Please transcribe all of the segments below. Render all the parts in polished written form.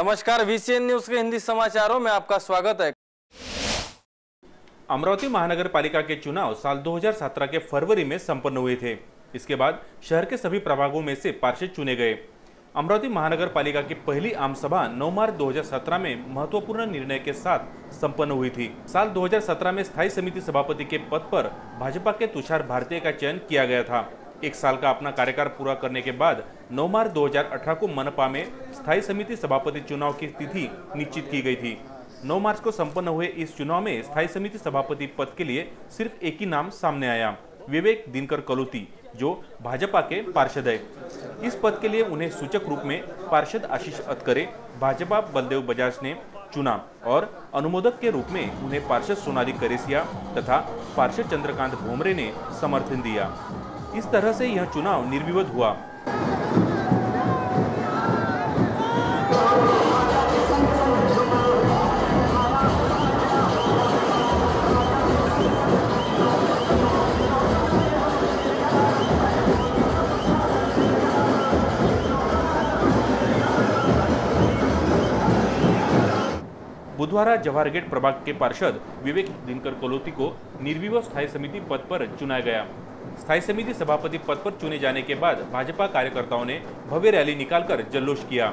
नमस्कार, VCN news के हिंदी समाचारों में आपका स्वागत है। अमरावती महानगर पालिका के चुनाव साल 2017 के फरवरी में संपन्न हुए थे। इसके बाद शहर के सभी प्रभागों में से पार्षद चुने गए। अमरावती महानगर पालिका की पहली आम सभा 9 मार्च 2017 में महत्वपूर्ण निर्णय के साथ संपन्न हुई थी। साल 2017 में स्थायी समिति सभापति के पद पर भाजपा के तुषार भारतीय का चयन किया गया था। एक साल का अपना कार्यकाल पूरा करने के बाद 9 मार्च 2018 को मनपा में स्थायी समिति सभापति चुनाव की तिथि निश्चित की गई थी। 9 मार्च को संपन्न हुए इस चुनाव में स्थायी समिति सभापति पद के लिए सिर्फ एक ही नाम सामने आया, विवेक दिनकर कलोती, जो भाजपा के पार्षद है। इस पद के लिए उन्हें सूचक रूप में पार्षद आशीष अतकरे, भाजपा बलदेव बजाज ने चुना और अनुमोदक के रूप में उन्हें पार्षद सोनाली करेसिया तथा पार्षद चंद्रकांत भोमरे ने समर्थन दिया। इस तरह से यह चुनाव निर्विवाद हुआ। बुधवार जवाहर गेट प्रभाग के पार्षद विवेक दिनकर कलोती को निर्विवाद स्थायी समिति पद पर चुना गया। स्थायी समिति सभापति पद पर चुने जाने के बाद भाजपा कार्यकर्ताओं ने भव्य रैली निकालकर जल्लोष किया।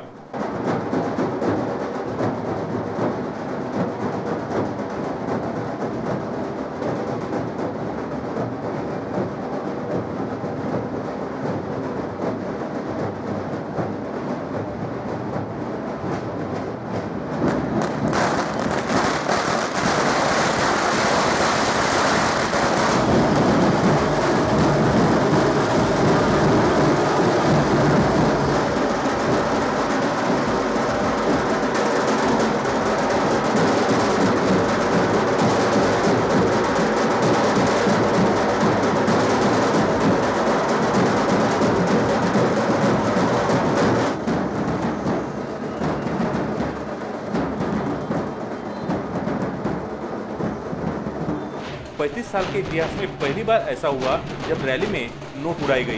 पैंतीस साल के इतिहास में पहली बार ऐसा हुआ जब रैली में नोट उड़ाई गई।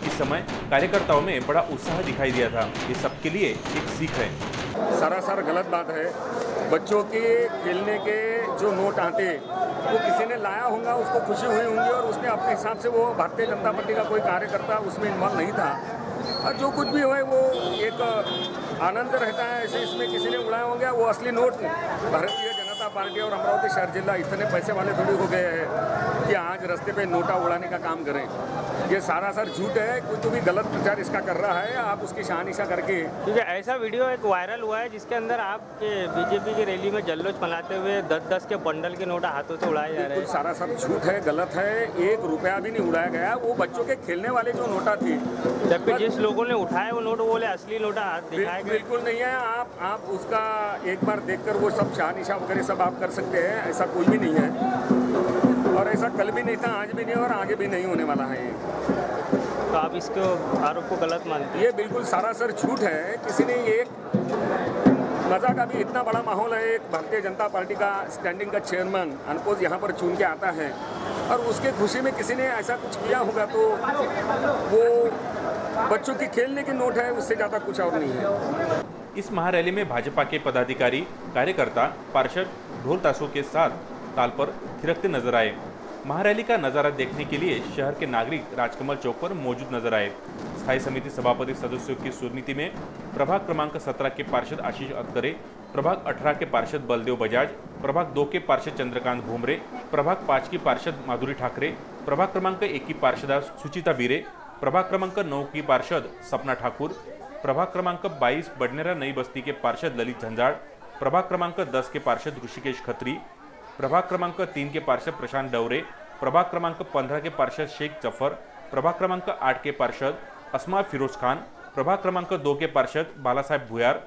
इस समय कार्यकर्ताओं में बड़ा उत्साह दिखाई दिया था। ये सबके लिए एक सीख है। सरासर गलत बात है। बच्चों के खेलने के जो नोट आते वो किसी ने लाया होगा, उसको खुशी हुई होंगी और उसने अपने हिसाब से, वो भारतीय जनता पार्टी का कोई कार्यकर्ता उसमें इन्वॉल्व नहीं था और जो कुछ भी हुआ वो एक आनंद रहता है। ऐसे इसमें किसी ने उड़ाया होंगे, वो असली नोट भारतीय जनता पार्टी और अमरावती शहर जिला इतने पैसे वाले थोड़ी हो गए हैं कि आज रास्ते पे नोटा उड़ाने का काम करें। ये सारा सर झूठ है। कोई तो भी गलत प्रचार इसका कर रहा है, आप उसकी शहानिशा करके। क्योंकि ऐसा वीडियो एक वायरल हुआ है जिसके अंदर आपके बीजेपी की रैली में जल्लोष मनाते हुए 10-10 के बंडल के नोट हाथों से उड़ाए जा रहे हैं। सारा सर झूठ है, गलत है। 1 रुपया भी नहीं उड़ाया गया। वो बच्चों के खेलने वाले जो नोटा थी, जबकि जिस लोगों ने उठाए वो नोट बोले असली नोटा दिखाए गए। बिल्कुल नहीं है। आप उसका एक बार देखकर वो सब शहानिशा वगैरह सब आप कर सकते हैं। ऐसा कोई भी नहीं है और ऐसा कल भी नहीं था, आज भी नहीं और आगे भी नहीं होने वाला है। तो आप इसको आरोप को गलत मानते हैं? ये बिल्कुल सारा सर झूठ है। किसी ने एक मजा का भी इतना बड़ा माहौल है। एक भारतीय जनता पार्टी का स्टैंडिंग का चेयरमैन अनपोज यहाँ पर चुन के आता है और उसके खुशी में किसी ने ऐसा कुछ किया होगा तो वो बच्चों की खेलने की नोट है, उससे ज़्यादा कुछ और नहीं है। इस महारैली में भाजपा के पदाधिकारी, कार्यकर्ता, पार्षद ढोल ताशों के साथ ताल पर थिरकते नजर आए। महारैली का नजारा देखने के लिए शहर के नागरिक राजकमल चौक पर मौजूद नजर आए। स्थायी समिति सभापति सदस्यों की स्वीकृति में प्रभाग क्रमांक 17 के पार्षद आशीष अतकरे, प्रभाग 18 के पार्षद बलदेव बजाज, प्रभाग 2 के पार्षद चंद्रकांत भोमरे, प्रभाग 5 की पार्षद माधुरी ठाकरे, प्रभाग क्रमांक 1 की पार्षद सुचिता बीरे, प्रभाग क्रमांक 9 की पार्षद सपना ठाकुर, प्रभाग क्रमांक 22 बडनेरा नई बस्ती के पार्षद ललित झंझाड़, प्रभाग क्रमांक 10 के पार्षद ऋषिकेश खत्री, प्रभाग क्रमांक 3 के पार्षद प्रशांत डवरे, प्रभाग क्रमांक 15 के पार्षद शेख जफर, प्रभाग क्रमांक 8 के पार्षद अस्मा फिरोज खान, प्रभाग क्रमांक 2 के पार्षद बाला साहेब भुयार,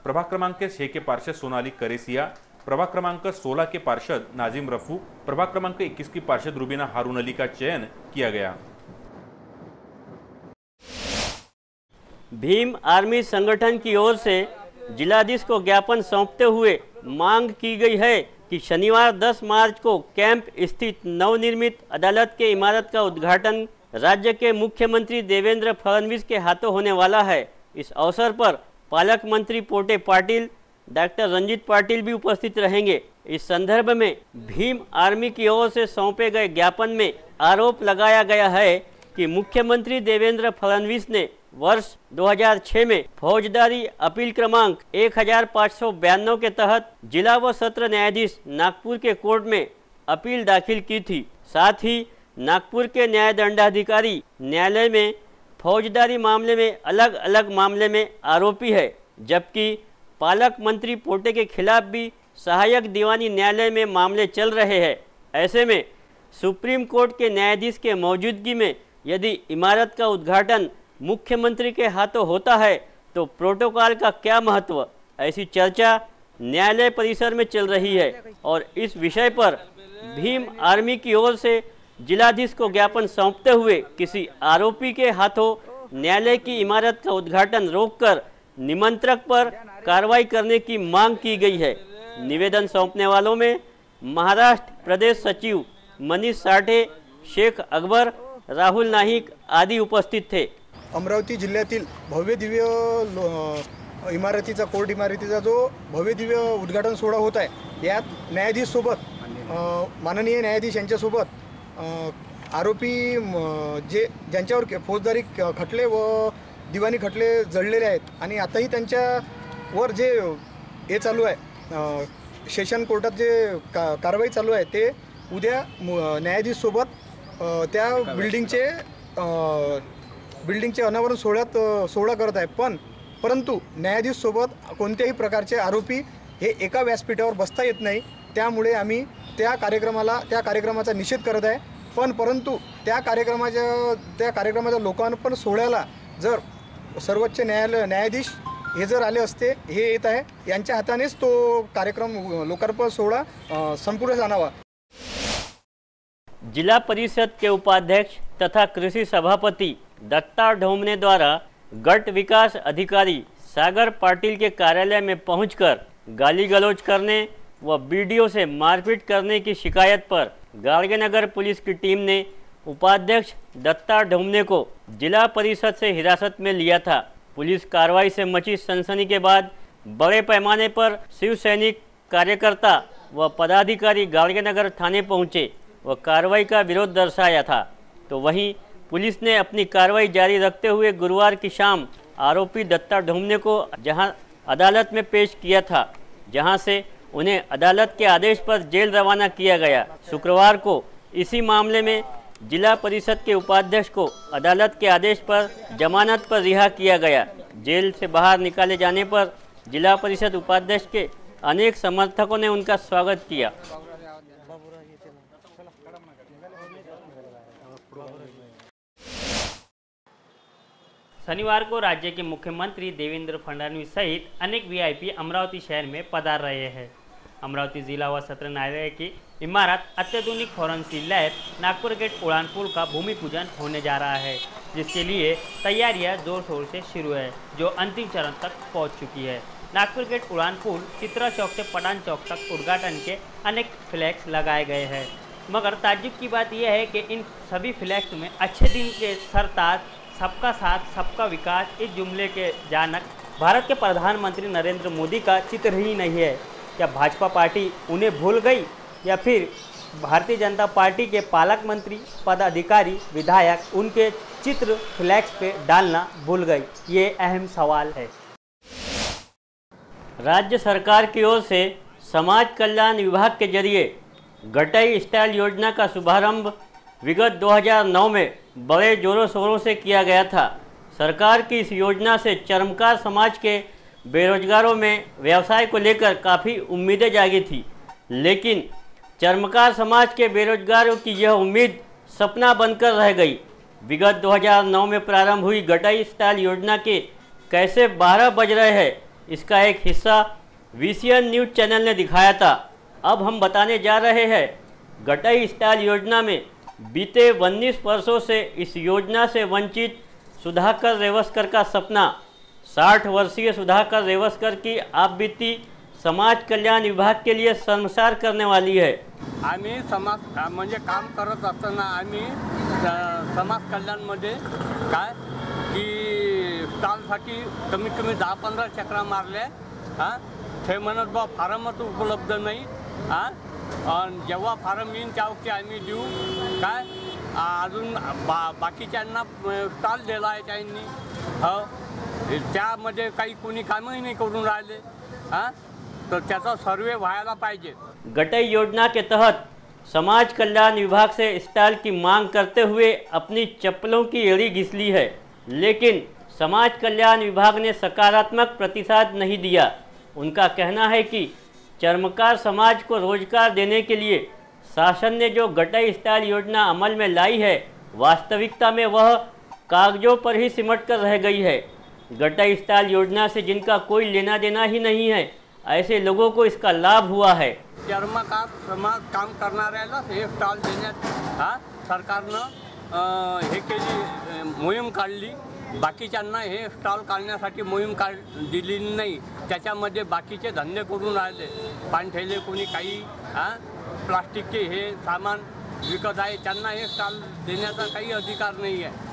प्रभाग क्रमांक 6 के पार्षद सोनाली करेसिया, प्रभाग क्रमांक 16 के पार्षद नाजिम रफू, प्रभाग क्रमांक 21 की पार्षद रुबीना हारून अली का चयन किया गया। भीम आर्मी संगठन की ओर से जिलाधीश को ज्ञापन सौंपते हुए मांग की गई है कि शनिवार 10 मार्च को कैंप स्थित नवनिर्मित अदालत के इमारत का उद्घाटन राज्य के मुख्यमंत्री देवेंद्र फडणवीस के हाथों होने वाला है। इस अवसर पर पालक मंत्री पोटे पाटिल, डॉक्टर रंजीत पाटिल भी उपस्थित रहेंगे। इस संदर्भ में भीम आर्मी की ओर से सौंपे गए ज्ञापन में आरोप लगाया गया है कि मुख्यमंत्री देवेंद्र फडणवीस ने वर्ष 2006 में फौजदारी अपील क्रमांक 1592 के तहत जिला व सत्र न्यायाधीश नागपुर के कोर्ट में अपील दाखिल की थी। साथ ही नागपुर के न्याय दंडाधिकारी न्यायालय में फौजदारी मामले में अलग अलग मामले में आरोपी है, जबकि पालक मंत्री पोटे के खिलाफ भी सहायक दीवानी न्यायालय में मामले चल रहे हैं। ऐसे में सुप्रीम कोर्ट के न्यायाधीश के मौजूदगी में यदि इमारत का उद्घाटन मुख्यमंत्री के हाथों होता है तो प्रोटोकॉल का क्या महत्व, ऐसी चर्चा न्यायालय परिसर में चल रही है। और इस विषय पर भीम आर्मी की ओर से जिलाधीश को ज्ञापन सौंपते हुए किसी आरोपी के हाथों न्यायालय की इमारत का उद्घाटन रोककर निमंत्रक पर कार्रवाई करने की मांग की गई है। निवेदन सौंपने वालों में महाराष्ट्र प्रदेश सचिव मनीष साठे, शेख अकबर, राहुल नाईक आदि उपस्थित थे। अमरावती जिल्ह्यातील भव्य दिव्य इमारतीचा कोर्ट इमारतीचा जो भव्य दिव्य उद्घाटन सोहळा होत आहे, यात न्यायाधीश सोबत माननीय न्यायाधीश यांच्यासोबत आरोपी जे ज्यांच्यावर फौजदारी खटले व दिवाणी खटले जळलेले आहेत आणि आताही त्यांच्यावर जे हे चालू आहे सेशन कोर्टात जे कारवाई चालू आहे ते उद्या न्यायाधीश सोबत त्या बिल्डिंगचे अनावरण सोहळा करत आहे। परंतु न्यायाधीश सोबत कोणत्याही प्रकारचे आरोपी हे एका व्यासपीठावर बसता येत नाही, त्यामुळे आम्ही त्या कार्यक्रमाचा निषेध करत आहे। परंतु त्या कार्यक्रमाच्या लोकांना पण सोहळ्याला जर सर्वोच्च न्यायाधीश हे जर आले असते, हे येत आहे, यांच्या हातानेच तो कार्यक्रम लोकार्पण सोहळा संपूर्ण जाणावा। जिला परिषद के उपाध्यक्ष तथा कृषि सभापति दत्ता ढोमने द्वारा गट विकास अधिकारी सागर पाटिल के कार्यालय में पहुंचकर गाली गलौज करने व बीडीओ से मारपीट करने की शिकायत पर गाड़गेनगर पुलिस की टीम ने उपाध्यक्ष दत्ता ढोमने को जिला परिषद से हिरासत में लिया था। पुलिस कार्रवाई से मची सनसनी के बाद बड़े पैमाने पर शिव सैनिक कार्यकर्ता व पदाधिकारी गाड़गेनगर थाने पहुंचे व कार्रवाई का विरोध दर्शाया था। तो वहीं पुलिस ने अपनी कार्रवाई जारी रखते हुए गुरुवार की शाम आरोपी दत्ता ढोमने को जहां अदालत में पेश किया था, जहां से उन्हें अदालत के आदेश पर जेल रवाना किया गया। शुक्रवार को इसी मामले में जिला परिषद के उपाध्यक्ष को अदालत के आदेश पर जमानत पर रिहा किया गया। जेल से बाहर निकाले जाने पर जिला परिषद उपाध्यक्ष के अनेक समर्थकों ने उनका स्वागत किया। शनिवार को राज्य के मुख्यमंत्री देवेंद्र फडणवीस सहित अनेक वीआईपी अमरावती शहर में पधार रहे हैं। अमरावती जिला व सत्र न्यायालय की इमारत अत्याधुनिक फोरेंसिक लैब नागपुर गेट उड़ानपुर का भूमि पूजन होने जा रहा है, जिसके लिए तैयारियां जोर शोर से शुरू है, जो अंतिम चरण तक पहुंच चुकी है। नागपुर गेट उड़ानपुर चित्रा चौक से पठान चौक तक उद्घाटन के अनेक फ्लैग्स लगाए गए हैं, मगर ताज्जुब की बात यह है कि इन सभी फ्लैग्स में अच्छे दिन के सरताज सबका साथ सबका विकास इस जुमले के जानक भारत के प्रधानमंत्री नरेंद्र मोदी का चित्र ही नहीं है। क्या भाजपा पार्टी उन्हें भूल गई या फिर भारतीय जनता पार्टी के पालक मंत्री, पदाधिकारी, विधायक उनके चित्र फ्लैक्स पे डालना भूल गई? ये अहम सवाल है। राज्य सरकार की ओर से समाज कल्याण विभाग के जरिए गटई स्टाइल योजना का शुभारंभ विगत 2009 में बड़े जोरों शोरों से किया गया था। सरकार की इस योजना से चर्मकार समाज के बेरोजगारों में व्यवसाय को लेकर काफ़ी उम्मीदें जागी थी, लेकिन चर्मकार समाज के बेरोजगारों की यह उम्मीद सपना बनकर रह गई। विगत 2009 में प्रारंभ हुई गटई स्टाइल योजना के कैसे 12 बज रहे हैं, इसका एक हिस्सा VCN न्यूज़ चैनल ने दिखाया था। अब हम बताने जा रहे हैं गटई स्टाइल योजना में बीते 19 वर्षों से इस योजना से वंचित सुधाकर रेवस्कर का सपना 60 वर्षीय सुधाकर रेवस्कर की आपबीती समाज कल्याण विभाग के लिए शर्मसार करने वाली है। आम्ही समाज म्हणजे काम करत असताना आम्ही समाज कल्याणमध्ये काय की स्टॉलसाठी कमीत कमी 10-15 चक्रा मारल्या। हां ते म्हणत बा फार्मच उपलब्ध नाही। आणि जेव्हा फार्म येईन त्यावरती आम्ही देऊ काय अजून बाकीच्यांना स्टॉल दिला आहे त्यांनी। हो त्यामध्ये काही कोणी कामही नाही करून राहिले। हां तो त्याचा सर्वे व्हायला पाहिजे। गटई योजना के तहत समाज कल्याण विभाग से स्टॉल की मांग करते हुए अपनी चप्पलों की एड़ी घिस ली है, लेकिन समाज कल्याण विभाग ने सकारात्मक प्रतिसाद नहीं दिया। उनका कहना है कि चर्मकार समाज को रोजगार देने के लिए शासन ने जो गटई स्टॉल योजना अमल में लाई है, वास्तविकता में वह कागजों पर ही सिमट कर रह गई है। गटई स्टॉल योजना से जिनका कोई लेना देना ही नहीं है, ऐसे लोगों को इसका लाभ हुआ है। चर्मकार समाज काम करणाऱ्याला हे स्टॉल देण्यात सरकारनं हे केली मोहीम काढली। बाकीच्यांना हे स्टॉल काढण्यासाठी मोहीम दिलेली नाही। त्याच्यामध्ये बाकीचे धंदे करून राहिले। पानठेले कोणी काही प्लास्टिकचे हे सामान विकत आहे, त्यांना हे स्टॉल देण्याचा काही अधिकार नाही आहे।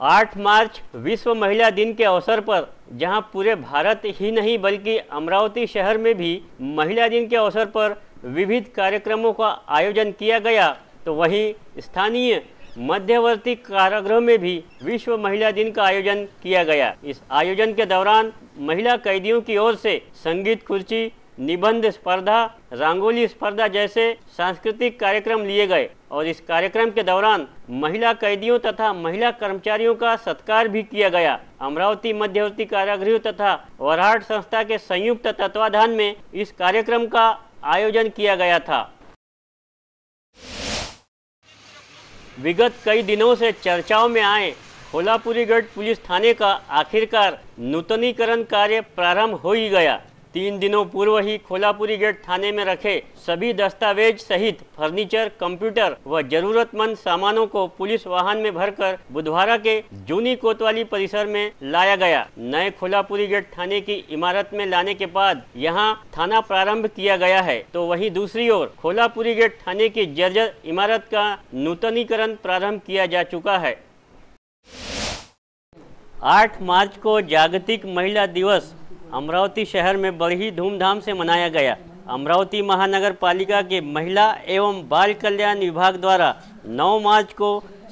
8 मार्च विश्व महिला दिन के अवसर पर जहां पूरे भारत ही नहीं बल्कि अमरावती शहर में भी महिला दिन के अवसर पर विविध कार्यक्रमों का आयोजन किया गया, तो वहीं स्थानीय मध्यवर्ती कारागृह में भी विश्व महिला दिन का आयोजन किया गया। इस आयोजन के दौरान महिला कैदियों की ओर से संगीत खुर्ची, निबंध स्पर्धा, रंगोली स्पर्धा जैसे सांस्कृतिक कार्यक्रम लिए गए और इस कार्यक्रम के दौरान महिला कैदियों तथा महिला कर्मचारियों का सत्कार भी किया गया। अमरावती मध्यवर्ती कारागृह तथा वराहट संस्था के संयुक्त तत्वाधान में इस कार्यक्रम का आयोजन किया गया था। विगत कई दिनों से चर्चाओं में आए खोलापुरीगढ़ पुलिस थाने का आखिरकार नूतनीकरण कार्य प्रारंभ हो ही गया। 3 दिनों पूर्व ही खोलापुरीगढ़ थाने में रखे सभी दस्तावेज सहित फर्नीचर, कंप्यूटर व जरूरतमंद सामानों को पुलिस वाहन में भरकर बुधवार के जूनी कोतवाली परिसर में लाया गया। नए खोलापुरीगढ़ थाने की इमारत में लाने के बाद यहां थाना प्रारंभ किया गया है, तो वहीं दूसरी ओर खोलापुरीगढ़ थाने की जर्जर इमारत का नूतनीकरण प्रारंभ किया जा चुका है। 8 मार्च को जागतिक महिला दिवस अमरावती शहर में बड़ी धूमधाम से मनाया गया। अमरावती महानगर पालिका के महिला एवं बाल कल्याण विभाग द्वारा 9 मार्च को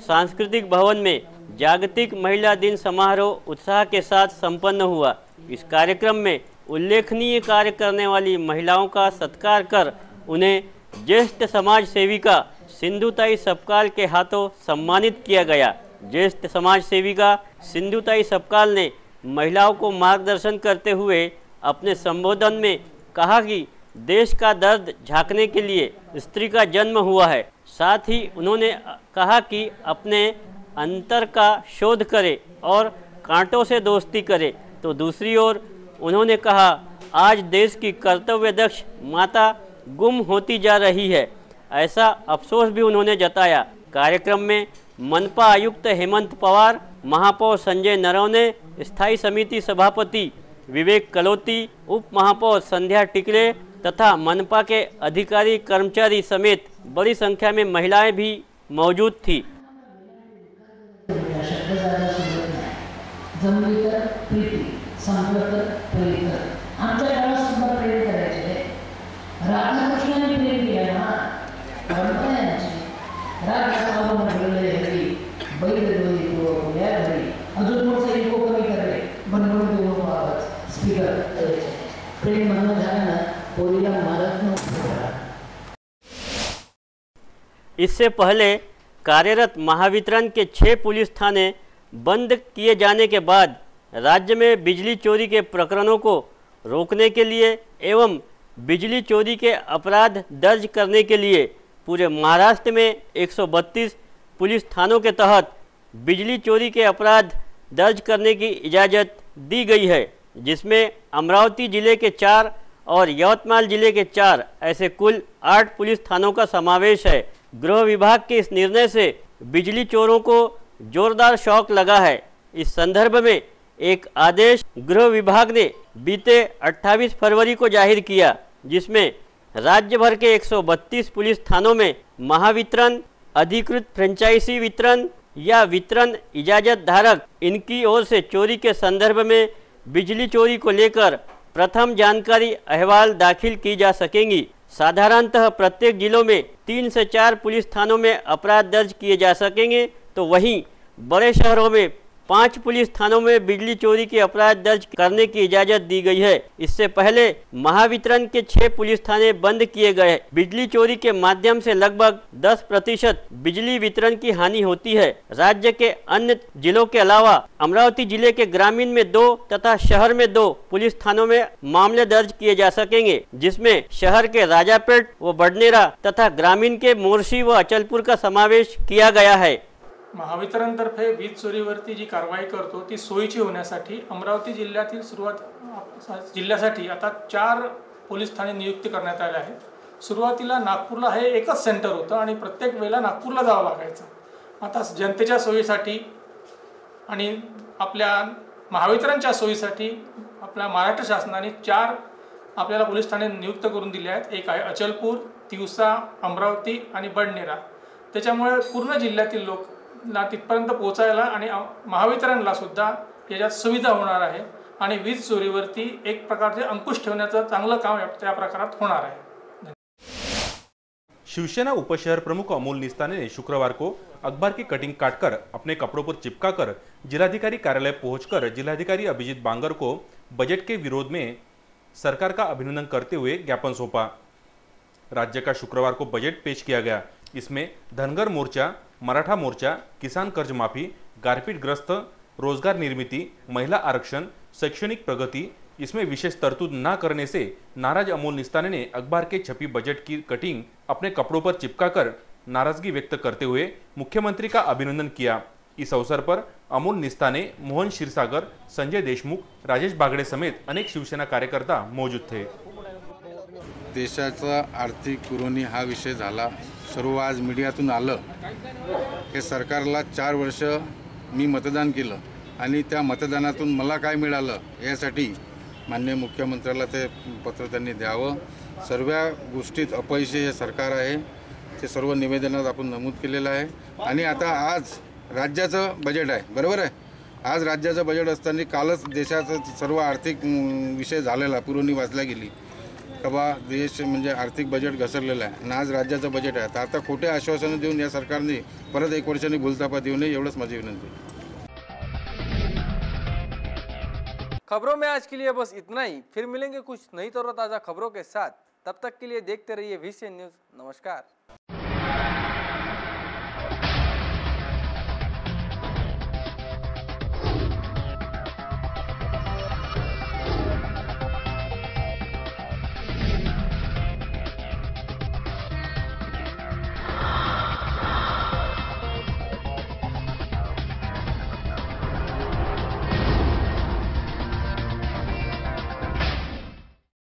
सांस्कृतिक भवन में जागतिक महिला दिन समारोह उत्साह के साथ संपन्न हुआ। इस कार्यक्रम में उल्लेखनीय कार्य करने वाली महिलाओं का सत्कार कर उन्हें ज्येष्ठ समाज सेविका सिंधुताई सपकाल के हाथों सम्मानित किया गया। ज्येष्ठ समाज सेविका सिंधुताई सपकाल ने महिलाओं को मार्गदर्शन करते हुए अपने संबोधन में कहा कि देश का दर्द झांकने के लिए स्त्री का जन्म हुआ है। साथ ही उन्होंने कहा कि अपने अंतर का शोध करे और कांटों से दोस्ती करे। तो दूसरी ओर उन्होंने कहा, आज देश की कर्तव्यदक्ष माता गुम होती जा रही है, ऐसा अफसोस भी उन्होंने जताया। कार्यक्रम में मनपा आयुक्त हेमंत पवार, महापौर संजय नरवणे, स्थायी समिति सभापति विवेक कलोती, उप महापौर संध्या टिकरे तथा मनपा के अधिकारी कर्मचारी समेत बड़ी संख्या में महिलाएं भी मौजूद थी। इससे पहले कार्यरत महावितरण के 6 पुलिस थाने बंद किए जाने के बाद राज्य में बिजली चोरी के प्रकरणों को रोकने के लिए एवं बिजली चोरी के अपराध दर्ज करने के लिए पूरे महाराष्ट्र में 132 पुलिस थानों के तहत बिजली चोरी के अपराध दर्ज करने की इजाज़त दी गई है, जिसमें अमरावती जिले के 4 और यवतमाल जिले के 4 ऐसे कुल 8 पुलिस थानों का समावेश है। गृह विभाग के इस निर्णय से बिजली चोरों को जोरदार शॉक लगा है। इस संदर्भ में एक आदेश गृह विभाग ने बीते 28 फरवरी को जाहिर किया, जिसमें राज्य भर के 132 पुलिस थानों में महावितरण, अधिकृत फ्रेंचाइजी वितरण या वितरण इजाजत धारक इनकी ओर से चोरी के संदर्भ में बिजली चोरी को लेकर प्रथम जानकारी अहवाल दाखिल की जा सकेंगी। साधारणतः प्रत्येक जिलों में 3 से 4 पुलिस थानों में अपराध दर्ज किए जा सकेंगे, तो वहीं बड़े शहरों में 5 पुलिस थानों में बिजली चोरी के अपराध दर्ज करने की इजाजत दी गई है। इससे पहले महावितरण के 6 पुलिस थाने बंद किए गए। बिजली चोरी के माध्यम से लगभग 10% बिजली वितरण की हानि होती है। राज्य के अन्य जिलों के अलावा अमरावती जिले के ग्रामीण में 2 तथा शहर में 2 पुलिस थानों में मामले दर्ज किए जा सकेंगे, जिसमें शहर के राजापेट व बडनेरा तथा ग्रामीण के मोर्शी व अचलपूर का समावेश किया गया है। महावितरणतर्फे वीज चोरीवरती जी कारवाई करतो ती सोयीची होण्यासाठी अमरावती जिल्ह्यातील जिल्ह्यासाठी आता 4 पोलीस ठाणे नियुक्त करण्यात आले आहे। सुरुवातीला नागपूरला हे एकच सेंटर होतं आणि प्रत्येक वेळेला नागपूरला जावं लागायचं। आता जनतेच्या सोयीसाठी आणि आपल्या महावितरणच्या सोयीसाठी आपल्या महाराष्ट्र शासनाने 4 आपल्याला पोलीस ठाणे नियुक्त करून दिले आहेत। एक आहे अचलपूर, तिवसा, अमरावती आणि बडनेरा। त्याच्यामुळे पूर्ण जिल्ह्यातील लोक तिथपर्यंत पोहोचायला आणि महावितरणला सुद्धा याच्यात सुविधा होणार आहे आणि वीज चोरीवरती एक प्रकारचे अंकुश ठेवण्याचं चांगलं काम त्या प्रकारात होणार आहे। शिवसेना उपशहर प्रमुख अमोल निस्ताने ने शुक्रवार को अखबार की कटिंग काटकर अपने कपड़ों पर चिपकाकर जिलाधिकारी कार्यालय पहुंचकर जिलाधिकारी अभिजीत बांगर को बजट के विरोध में सरकार का अभिनंदन करते हुए ज्ञापन सौंपा। राज्य का शुक्रवार को बजट पेश किया गया। इसमें धनगर मोर्चा, मराठा मोर्चा, किसान कर्ज माफी, गारपीट ग्रस्त, रोजगार निर्मिती, महिला आरक्षण, शैक्षणिक प्रगति, इसमें विशेष तरतूद न करने से नाराज अमोल निस्ताने ने अखबार के छपी बजट की कटिंग अपने कपड़ों पर चिपकाकर नाराजगी व्यक्त करते हुए मुख्यमंत्री का अभिनंदन किया। इस अवसर पर अमोल निस्ताने, मोहन क्षीरसागर, संजय देशमुख, राजेश बागडे समेत अनेक शिवसेना कार्यकर्ता मौजूद थे। देशाचा आर्थिक पुरवणी हा विषय झाला। सर्व आज मीडियातून आलं हे सरकारला 4 वर्ष मी मतदान केलं आणि त्या मतदानातून मला काय मिळालं यासाठी माननीय मुख्यमंत्र्याला ते पत्र त्यांनी द्यावं। सर्व गोष्टीत अपयशी हे सरकार आहे, ते सर्व निवेदनात आपण नमूद केलेलं आहे। आणि आता आज राज्याचं बजेट आहे, बरोबर आहे। आज राज्याचं बजेट असताना कालच देशाचा सर्व आर्थिक विषय झालेला, पुरवणी वाचल्या गेली कबा देश म्हणजे आर्थिक बजेट घसरलेलं आहे आणि आज राज्याचं बजेट आहे। तर आता खोटे आश्वासनं देऊन या सरकारने परत 1 वर्षांनी भूलथापा देऊ नये, एवढंच माझी विनंती। खबरों में आज के लिए बस इतना ही। फिर मिलेंगे कुछ नई तरोताजा खबरों के साथ। तब तक के लिए देखते रहिए VCN न्यूज़। नमस्कार।